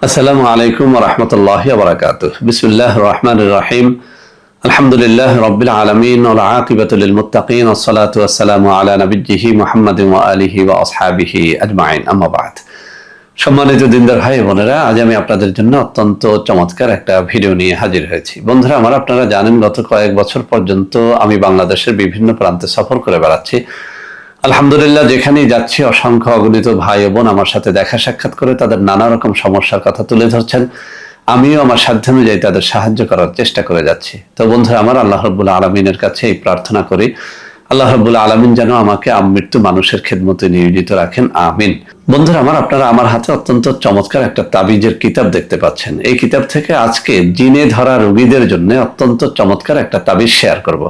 আসসালামু আলাইকুম ওয়া রাহমাতুল্লাহি ওয়া বারাকাতুহু। বিসমিল্লাহির রহমানির রহিম। আলহামদুলিল্লাহি রাব্বিল আলামিন ওয়াল আকিবাতু লিল মুত্তাকিন ওয়াস সালাতু ওয়াস সালামু আলা নাবিয়্যিহি মুহাম্মাদিন ওয়া আলিহি ওয়া আসহাবিহি আজমাইন। আম্মা বা'দ। সম্মানিত দিনদার ভাই বোনেরা, আজ আমি আপনাদের জন্য অত্যন্ত চমৎকার একটা ভিডিও নিয়ে হাজির হয়েছি। বন্ধুরা আমার, আপনারা জানেন গত কয়েক বছর পর্যন্ত আমি বাংলাদেশের বিভিন্ন প্রান্তে সফর করে বেড়াচ্ছি। আলহামদুলিল্লাহ, যেখানেই যাচ্ছি অসংখ্য অগণিত ভাই বোন আমার সাথে দেখা সাক্ষাৎ করে তাদের নানা রকম সমস্যার কথা তুলে ধরছেন। আমিও আমার সাধ্যানুযায়ী তাদের সাহায্য করার চেষ্টা করে যাচ্ছি। তো বন্ধুরা আমার, আল্লাহ রাব্বুল আলামিনের কাছে এই প্রার্থনা করি, আল্লাহ রাব্বুল আলামিন যেন আমাকে আমৃত্যু মানুষের খেদমতে নিয়োজিত রাখেন, আমিন। বন্ধুরা আমার, আপনারা আমার হাতে অত্যন্ত চমৎকার একটা তাবিজের কিতাব দেখতে পাচ্ছেন। এই কিতাব থেকে আজকে জিনে ধরা রোগীদের জন্য অত্যন্ত চমৎকার একটা তাবিজ শেয়ার করব।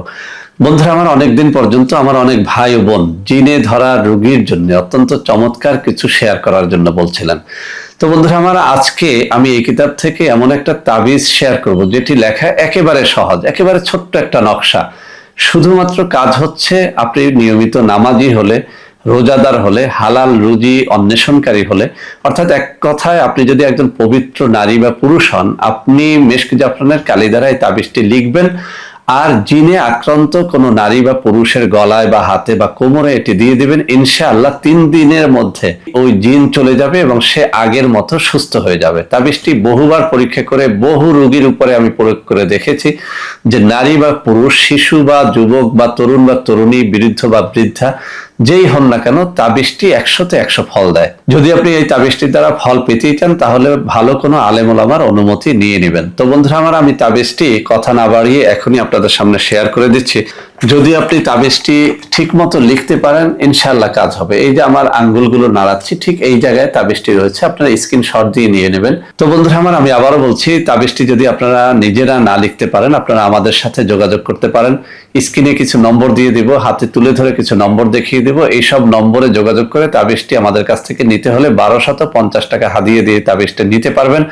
বন্ধুরা আমার, অনেকদিন পর্যন্ত আমার অনেক ভাই ও বোন জিনে ধরা রোগীর জন্য অত্যন্ত চমৎকার কিছু শেয়ার করার জন্য বলছিলেন। তো বন্ধুরা আমার, আজকে আমি এই কিতাব থেকে এমন একটা তাবিজ শেয়ার করব যেটি লেখা একেবারে সহজ, একেবারে ছোট্ট একটা নকশা। শুধুমাত্র কাজ হচ্ছে, আপনি নিয়মিত নামাজি হলে, রোজাদার হলে, হালাল রুজি অন্বেষণকারী হলে, অর্থাৎ এক কথায় আপনি যদি একজন পবিত্র নারী বা পুরুষ হন, আপনি মেশক জাফরানের কালি দ্বারা এই তাবিজটি লিখবেন। আর জিনে আক্রান্ত কোনো নারী বা পুরুষের গলায় বা হাতে বা কোমরে এটি দিয়ে দিবেন। ইনশাআল্লাহ 3 দিনের মধ্যে ওই জিন চলে যাবে এবং সে আগের মতো সুস্থ হয়ে যাবে। তাবিজটি বহুবার পরীক্ষা করে বহু রোগীর উপরে আমি প্রয়োগ করে দেখেছি যে নারী বা পুরুষ, শিশু বা যুবক বা তরুণ বা তরুণী, বৃদ্ধ বা বৃদ্ধা, যেই হন না কেন, তাবিজটি 100তে 100 ফল দেয়। যদি আপনি এই তাবিজটির দ্বারা ফল পেতেই চান, তাহলে ভালো কোনো আলেম ওলামার অনুমতি নিয়ে নেবেন। তো বন্ধুরা আমার, আমি তাবিজটি কথা না বাড়িয়ে এখনই আপনাদের সামনে শেয়ার করে দিচ্ছি। যদি আপনি তাবিজটি ঠিক মতো লিখতে পারেন, ইনশাআল্লাহ কাজ হবে। এই যে আমার আঙ্গুলগুলো নাড়াচ্ছি, ঠিক এই জায়গায় তাবিজটি রয়েছে, আপনারা স্ক্রিনশট দিয়ে নিয়ে নেবেন। তো বন্ধুরা আমার, আমি আবারও বলছি, তাবিজটি যদি আপনারা নিজেরা না লিখতে পারেন, আপনারা আমাদের সাথে যোগাযোগ করতে পারেন। স্ক্রিনে কিছু নম্বর দিয়ে দিব, হাতে তুলে ধরে কিছু নম্বর দেখিয়ে দিব। এই সব নম্বরে যোগাযোগ করে তাবিজটি আমাদের কাছ থেকে নিতে হলে 1250 টাকা হাদিয়ে দিয়ে তাবিজটি নিতে পারবেন।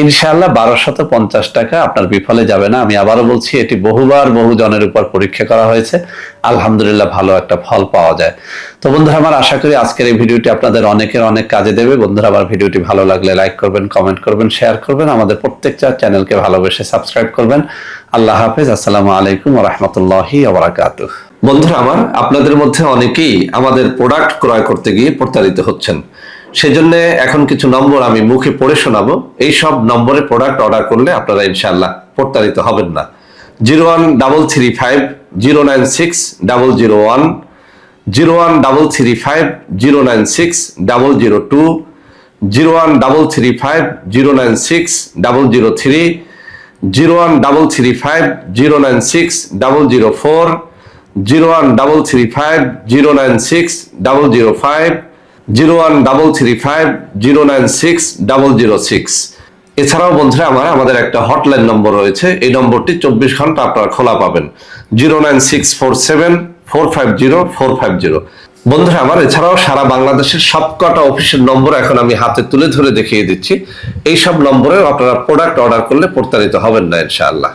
ইনশাআল্লাহ 1250 টাকা আপনার বিফলে যাবে না। আমি আবারও বলছি, এটি বহুবার বহু জনের উপর পরীক্ষা করা হয়েছে, আলহামদুলিল্লাহ ভালো একটা ফল পাওয়া যায়। তো বন্ধুরা আমার, আশা করি আজকের এই ভিডিওটি আপনাদের অনেকের অনেক কাজে দেবে। বন্ধুরা আমার, ভিডিওটি ভালো লাগলে লাইক করবেন, কমেন্ট করবেন, শেয়ার করবেন। আমাদের প্রত্যেকটা চ্যানেলকে ভালোবেসে সাবস্ক্রাইব করবেন। আল্লাহ হাফেজ। আসসালামু আলাইকুম ওয়া রাহমাতুল্লাহি ওয়া বারাকাতুহু। বন্ধুরা আমার, আপনাদের মধ্যে অনেকেই আমাদের প্রোডাক্ট ক্রয় করতে গিয়ে প্রতারিত হচ্ছেন। সেজন্য এখন কিছু নম্বর আমি মুখে পড়ে শোনাবো। এই সব নম্বরে প্রোডাক্ট অর্ডার করলে আপনারা ইনশাআল্লাহ প্রতারিত হবেন না। 01335096001, 01335096002, 01335096003, 01335096004, 01335096005, 01335096006। এছাড়াও বন্ধুরা আমার, আমাদের একটা হটলাইন নম্বর রয়েছে। এই নম্বরটি 24 ঘন্টা আপনারা খোলা পাবেন, 09647450450। বন্ধুরা আমার, এছাড়াও সারা বাংলাদেশের সবকটা অফিসের নম্বর এখন আমি হাতে তুলে ধরে দেখিয়ে দিচ্ছি। এই সব নম্বরেও আপনারা প্রোডাক্ট অর্ডার করলে প্রতারিত হবেন না ইনশাআল্লাহ।